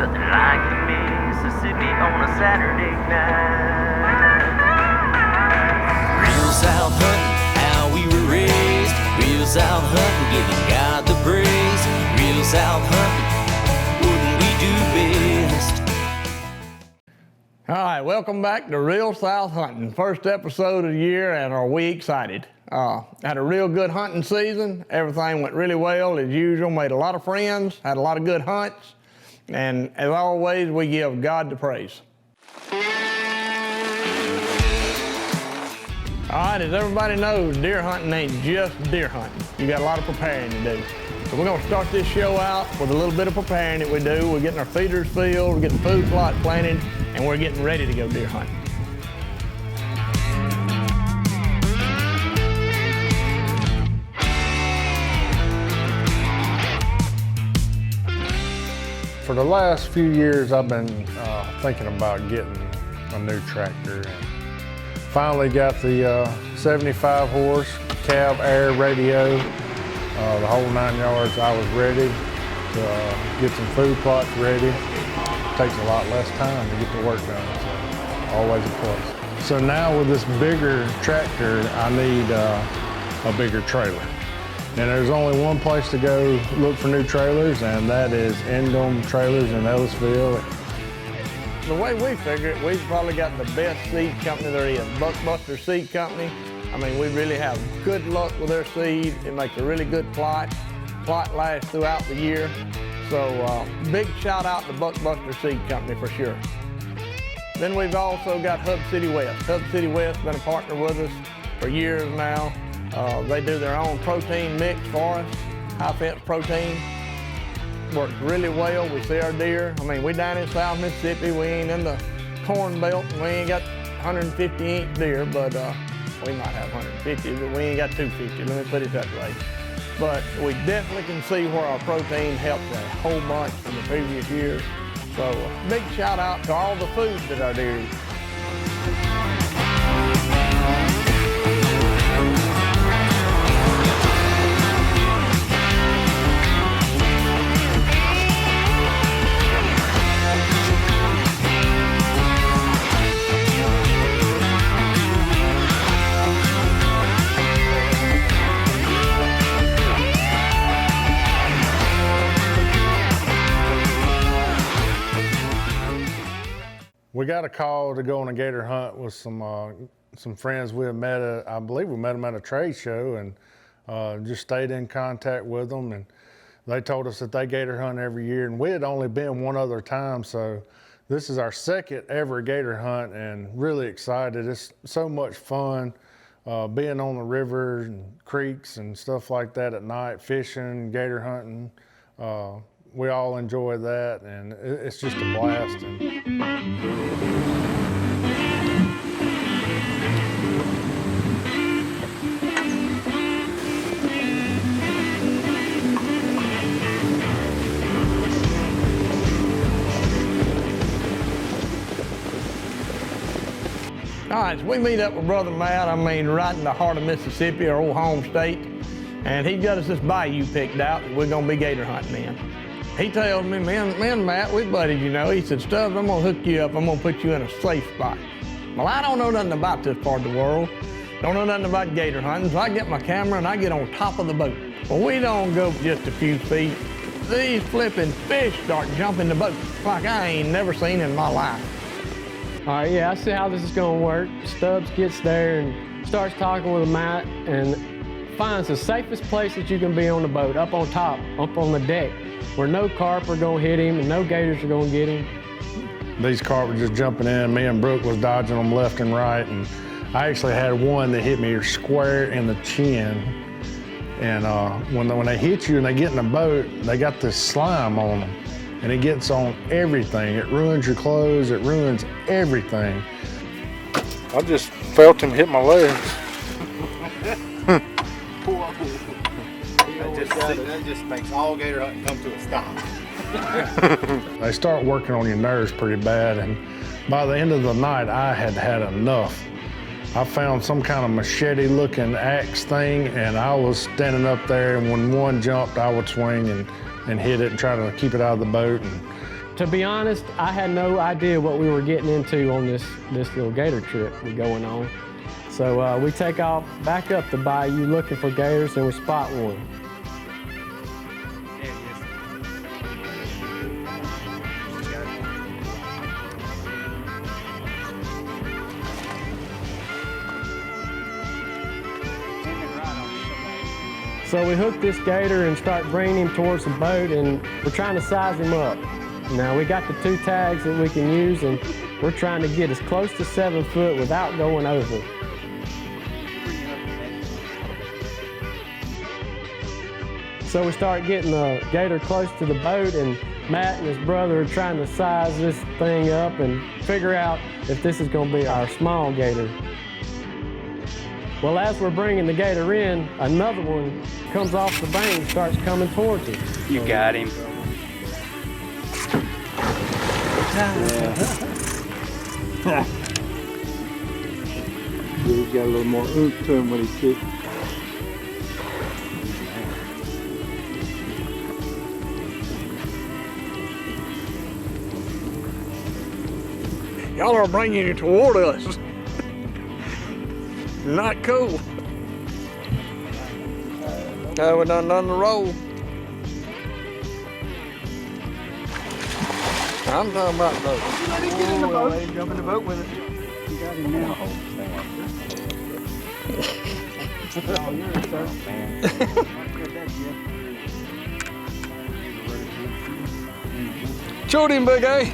nothing like Mississippi on a Saturday night. Real South hunting, how we were raised. Real South hunting, giving God the praise. Real South hunting, wouldn't we do best? All right, welcome back to Real South Hunting. First episode of the year, and are we excited? Had a real good hunting season. Everything went really well as usual. Made a lot of friends, had a lot of good hunts, and as always, we give God the praise. All right, as everybody knows, deer hunting ain't just deer hunting. You got a lot of preparing to do. So we're gonna start this show out with a little bit of preparing that we do. We're getting our feeders filled, we're getting food plot planted, and we're getting ready to go deer hunting. For the last few years, I've been thinking about getting a new tractor. And finally got the 75 horse cab air radio, the whole 9 yards. I was ready to get some food plots ready. It takes a lot less time to get the work done, so always a plus. So now with this bigger tractor, I need a bigger trailer. And there's only one place to go look for new trailers, and that is Endom Trailers in Ellisville. The way we figure it, we've probably got the best seed company there is, Buckbuster Seed Company. I mean, we really have good luck with their seed. It makes a really good plot. Plot lasts throughout the year. So big shout out to Buckbuster Seed Company for sure. Then we've also got Hub City West. Hub City West has been a partner with us for years now. They do their own protein mix for us, high fence protein. Works really well. We see our deer. I mean, we down in South Mississippi. We ain't in the corn belt, and we ain't got 150-inch deer, but we might have 150, but we ain't got 250. Let me put it that way. But we definitely can see where our protein helps a whole bunch from the previous years. So big shout out to all the food that our deer eat. We got a call to go on a gator hunt with some friends we had met at, I believe we met them at a trade show, and just stayed in contact with them, and they told us that they gator hunt every year, and we had only been one other time, so this is our second ever gator hunt, and really excited. It's so much fun being on the river and creeks and stuff like that at night, fishing, gator hunting. We all enjoy that, and it's just a blast. All right, so we meet up with Brother Matt, I mean, right in the heart of Mississippi, our old home state. And he got us this bayou picked out that we're gonna be gator hunting in. He tells me, man, Matt, we buddies, you know. He said, Stubbs, I'm gonna hook you up. I'm gonna put you in a safe spot. Well, I don't know nothing about this part of the world. Don't know nothing about gator hunting, so I get my camera and I get on top of the boat. Well, we don't go just a few feet. These flipping fish start jumping the boat like I ain't never seen in my life. All right, yeah, I see how this is gonna work. Stubbs gets there and starts talking with Matt and finds the safest place that you can be on the boat, up on top, up on the deck, where no carp are gonna hit him and no gators are gonna get him. These carp were just jumping in. Me and Brooke was dodging them left and right, and I actually had one that hit me square in the chin. And when they hit you and they get in the boat, they got this slime on them, and it gets on everything. It ruins your clothes, it ruins everything. I just felt him hit my legs. That just makes all gator hunting come to a stop. They start working on your nerves pretty bad, and by the end of the night, I had had enough. I found some kind of machete-looking axe thing, and I was standing up there, and when one jumped, I would swing and hit it and try to keep it out of the boat. And To be honest, I had no idea what we were getting into on this little gator trip we're going on. So we take off back up the bayou looking for gators, and we spot one. So we hook this gator and start bringing him towards the boat, and we're trying to size him up. Now we got the 2 tags that we can use, and we're trying to get as close to 7 foot without going over. So we start getting the gator close to the boat, and Matt and his brother are trying to size this thing up and figure out if this is going to be our small gator. Well, as we're bringing the gator in, another one comes off the bank and starts coming towards us. You got him. He's got a little more oomph to him when he kicks. Y'all are bringing it toward us. Not cool. We done the roll. I'm talking about those. Let him get in the boat. Let him jump in the boat with it. You got him now. It's all yours, sir. Shoot him, Big A.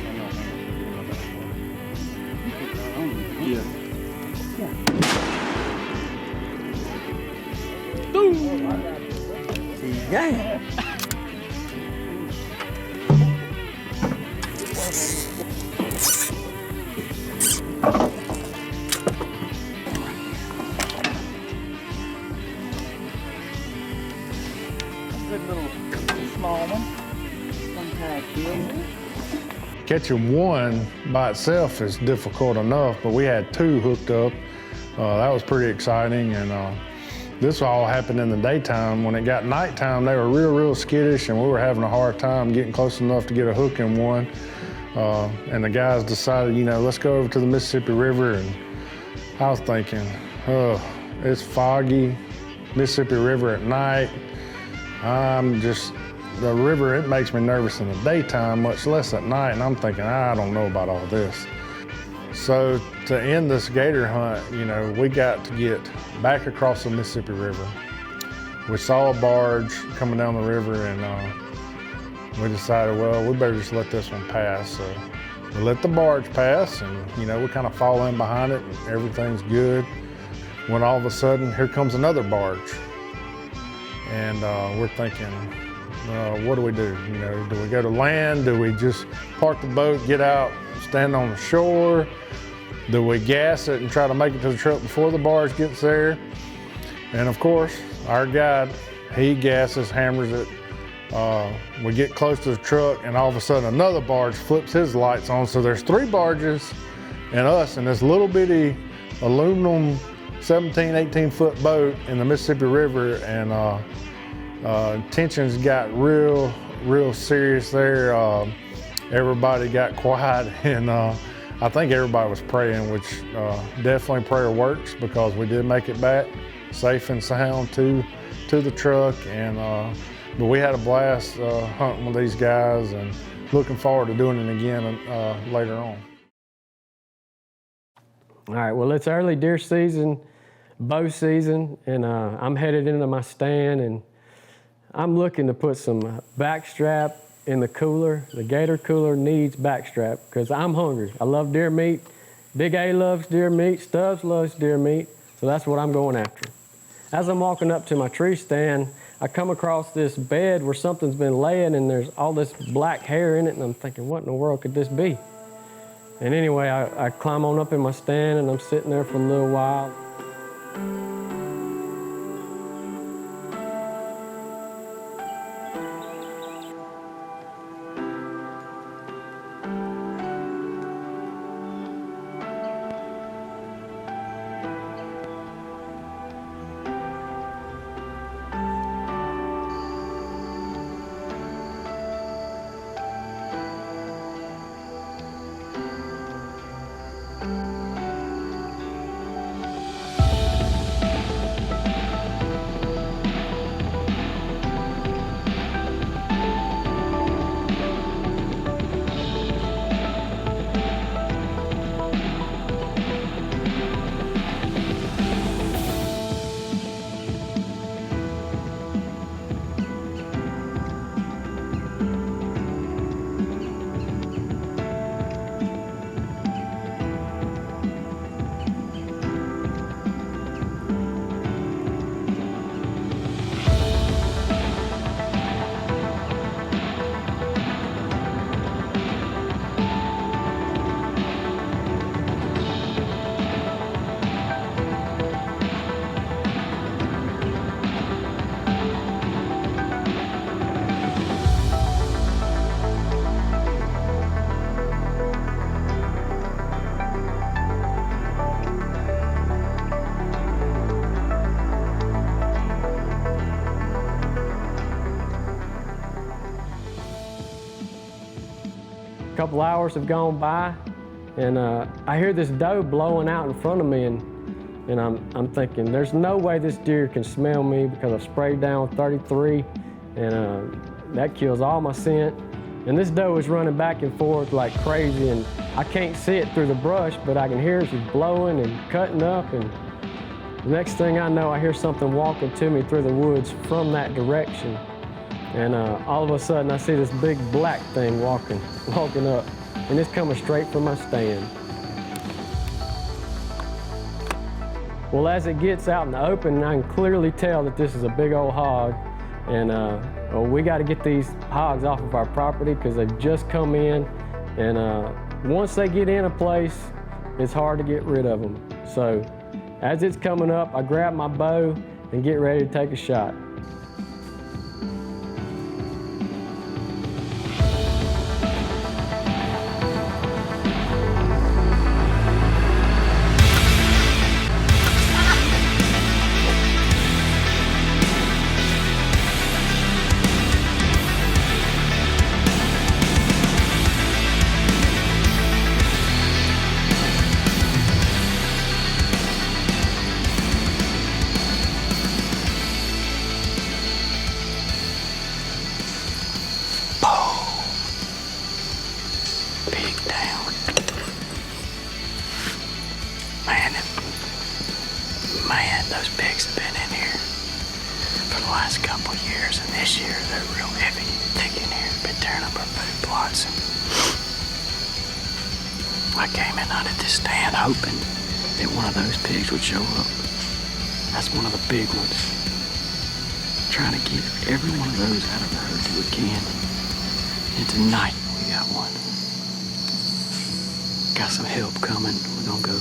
Yeah. Yeah. Good little small one. Sometimes big. Catching one by itself is difficult enough, but we had 2 hooked up. That was pretty exciting, and this all happened in the daytime. When it got nighttime, they were real skittish, and we were having a hard time getting close enough to get a hook in one. And the guys decided, you know, let's go over to the Mississippi River, and I was thinking, it's foggy, Mississippi River at night. The river, it makes me nervous in the daytime, much less at night, and I'm thinking, I don't know about all this. So to end this gator hunt, you know, we got to get back across the Mississippi River. We saw a barge coming down the river, and we decided, well, we better just let this one pass. So we let the barge pass, and you know, we kind of fall in behind it, and everything's good. When all of a sudden, here comes another barge. And we're thinking, what do we do? You know, do we go to land? Do we just park the boat, get out, stand on the shore? Do we gas it and try to make it to the truck before the barge gets there? And of course, our guide, he gasses, hammers it. We get close to the truck, and all of a sudden another barge flips his lights on. So there's 3 barges and us in this little bitty aluminum 17, 18-foot boat in the Mississippi River, and tensions got real serious there. Everybody got quiet, and I think everybody was praying, which definitely prayer works, because we did make it back safe and sound to the truck. And but we had a blast hunting with these guys, and looking forward to doing it again later on. All right, well, it's early deer season, bow season, and I'm headed into my stand, and I'm looking to put some backstrap in the cooler. The Gator cooler needs backstrap because I'm hungry. I love deer meat. Big A loves deer meat. Stubbs loves deer meat, so that's what I'm going after. As I'm walking up to my tree stand, I come across this bed where something's been laying, and there's all this black hair in it, and I'm thinking, what in the world could this be? And anyway, I climb on up in my stand, and I'm sitting there for a little while. A couple hours have gone by, and I hear this doe blowing out in front of me, and I'm thinking, there's no way this deer can smell me because I've sprayed down 33, and that kills all my scent. And this doe is running back and forth like crazy, and I can't see it through the brush, but I can hear she's blowing and cutting up, and the next thing I know, I hear something walking to me through the woods from that direction. And all of a sudden, I see this big black thing walking up, and it's coming straight from my stand. Well, as it gets out in the open, I can clearly tell that this is a big old hog, and well, we got to get these hogs off of our property because they've just come in, and once they get in a place, it's hard to get rid of them. So as it's coming up, I grab my bow and get ready to take a shot. Man, those pigs have been in here for the last couple of years, and this year they're real heavy, thick in here. Been tearing up our food plots. And I came in out at this stand hoping that one of those pigs would show up. That's one of the big ones. Trying to get every one of those out of the herd that we can. And tonight we got one. Got some help coming. We're gonna go.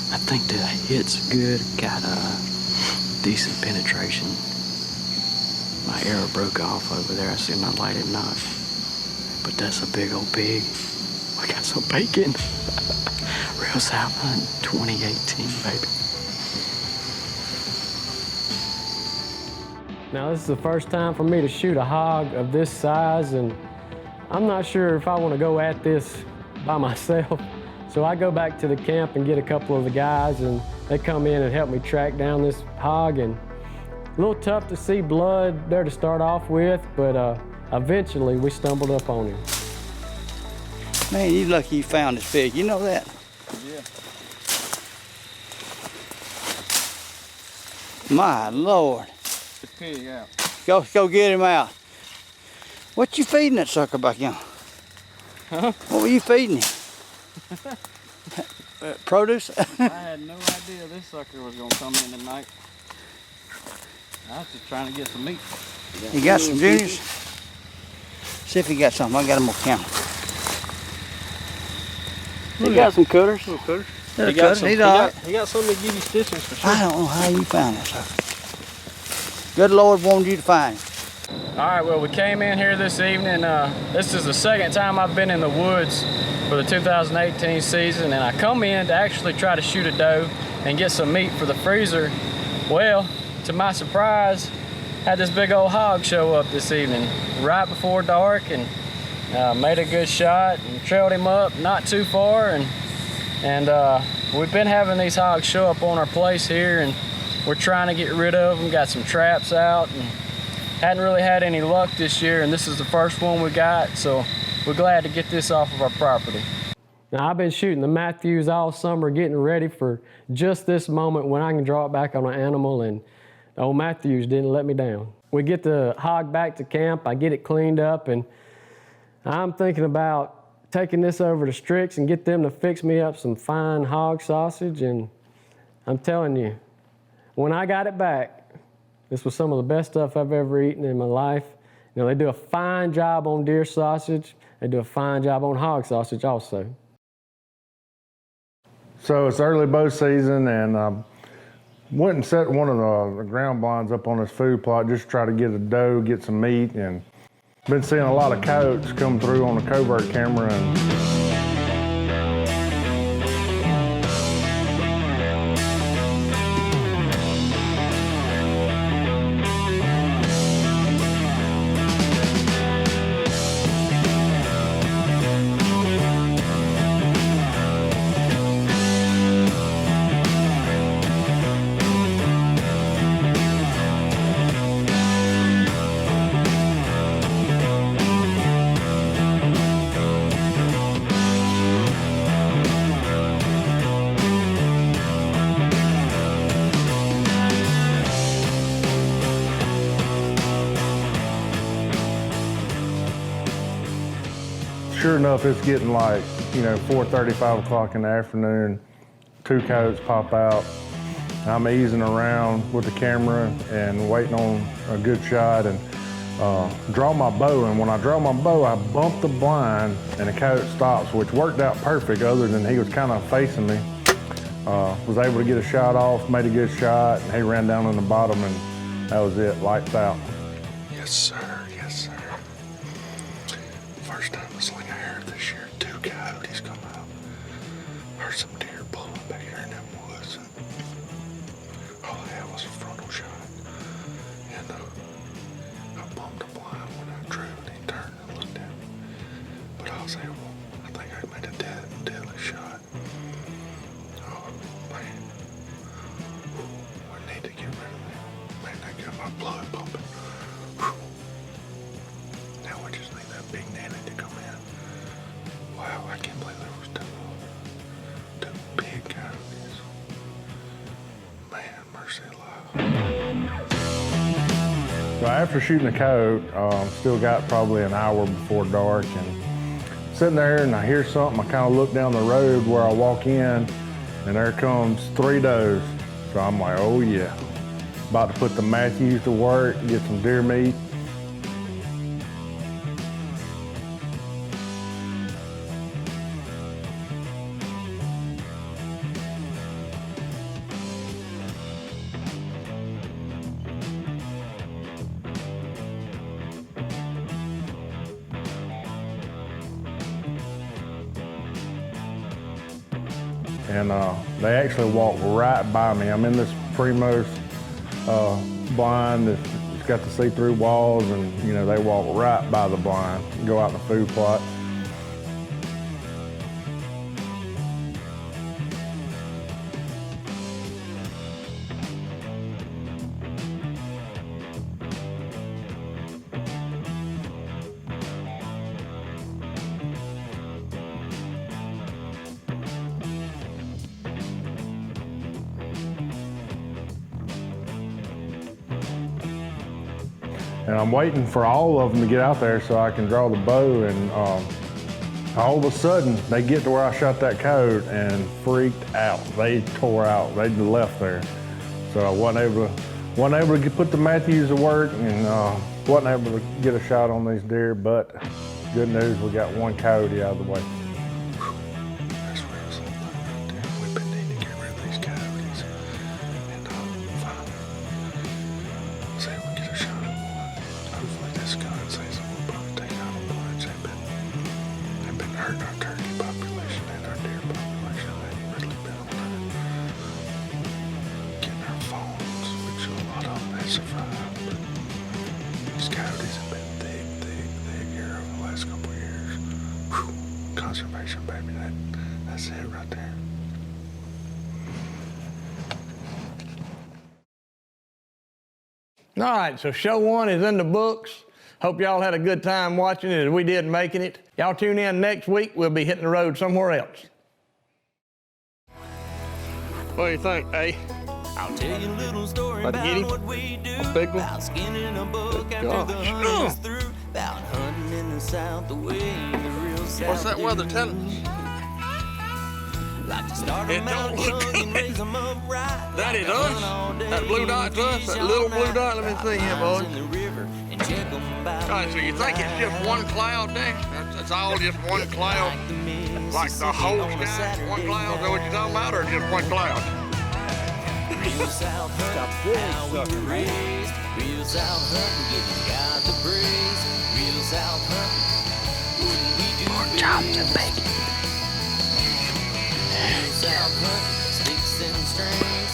I think the hit's good. Got decent penetration. My arrow broke off over there. I see my lighted knot. But that's a big old pig. We got some bacon. Real South Hunt 2018, baby. Now, this is the first time for me to shoot a hog of this size, and I'm not sure if I want to go at this by myself. So I go back to the camp and get a couple of the guys, and they come in and help me track down this hog. And a little tough to see blood there to start off with, but eventually we stumbled up on him. Man, you lucky you found this pig. You know that? Yeah. My Lord. The pig out. Go get him out. What you feeding that sucker back in? Huh? What were you feeding him? Produce? I had no idea this sucker was gonna come in tonight. I was just trying to get some meat. You got some juniors? See if he got something. I got him on camera. He got some cutters. Little cutter. Little cutters. He's all right. He got something to give you stitchings for sure. I don't know how you found that sucker. Good Lord wanted you to find him. All right, well, we came in here this evening. This is the second time I've been in the woods for the 2018 season, and I come in to actually try to shoot a doe and get some meat for the freezer. Well, to my surprise, had this big old hog show up this evening right before dark, and made a good shot and trailed him up not too far, and we've been having these hogs show up on our place here, and we're trying to get rid of them. Got some traps out and hadn't really had any luck this year, and this is the first one we got, so we're glad to get this off of our property. Now, I've been shooting the Matthews all summer, getting ready for just this moment when I can draw it back on an animal, and the old Matthews didn't let me down. We get the hog back to camp, I get it cleaned up, and I'm thinking about taking this over to Strix and get them to fix me up some fine hog sausage, and I'm telling you, when I got it back, this was some of the best stuff I've ever eaten in my life. You know, they do a fine job on deer sausage. They do a fine job on hog sausage also. So it's early bow season, and went and set one of the ground blinds up on this food plot just to try to get a doe, get some meat, and been seeing a lot of coyotes come through on the covert camera. And sure enough, it's getting like, 4:30, 5 o'clock in the afternoon. 2 coyotes pop out. I'm easing around with the camera and waiting on a good shot and draw my bow. And when I draw my bow, I bump the blind and the coyote stops, which worked out perfect other than he was kind of facing me. Was able to get a shot off, made a good shot, and he ran down on the bottom and that was it, lights out. Yes, sir. Yes, sir. First time to sling a hair this year. 2 coyotes come out. Heard some deer pulling back here in them woods. All I had was a frontal shot. And I bumped the blind when I drew and he turned and looked at me. But I was able, I think I made a deadly shot. Oh, man. I need to get rid of that. Man, that got my blood pumping. Now we just need that big nanny to come in. Wow, I can't believe there was 2 big coyotes. Man, mercy alive. So after shooting the coyote, still got probably an hour before dark, and sitting there and I hear something. I kind of look down the road where I walk in, and there comes 3 does. So I'm like, oh yeah. About to put the Matthews to work, get some deer meat. And they actually walk right by me. I'm in this Primos blind that's got the see-through walls, and they walk right by the blind, go out in the food plot. And I'm waiting for all of them to get out there so I can draw the bow, and all of a sudden they get to where I shot that coyote and freaked out. They tore out, they left there. So I wasn't able to put the Matthews to work, and wasn't able to get a shot on these deer, but good news, we got 1 coyote out of the way. That's where I was like right there. We've been needing to get rid of these coyotes. And finally, see if we can get a shot at one. Hopefully this gun says we'll probably take out a bunch. They've been hurting our turkey population and our deer population. They've really been on that. Getting our fawns, which a lot of them have survived. But these coyotes have been thick here over the last couple of years. Whew. Conservation, baby, that's it right there. All right, so show 1 is in the books. Hope y'all had a good time watching it as we did making it. Y'all tune in next week. We'll be hitting the road somewhere else. What do you think, eh? I'll tell you a little story About to get him? about what we do. A big one? About skinning a buck Good after the gosh. hunt is through. About hunting in the South the way the real South What's that do. weather telling us? Like to start It 'em out don't look young and good. raise 'em up right. That Like is to us. hunt all day That blue dot to us, and that fish little all blue night. dot. Let me see here, Lines boys. in the river and check 'em by All right, so you think it's just one cloud there? It's all just one cloud? Like the whole sky, one cloud? Is that what you're talking about, or just one cloud? Real South hunting, how we were raised. Real South hunting, giving God the praise. Real South hunting, wouldn't we do more jobs and bacon? Real South hunting, sticks and strings.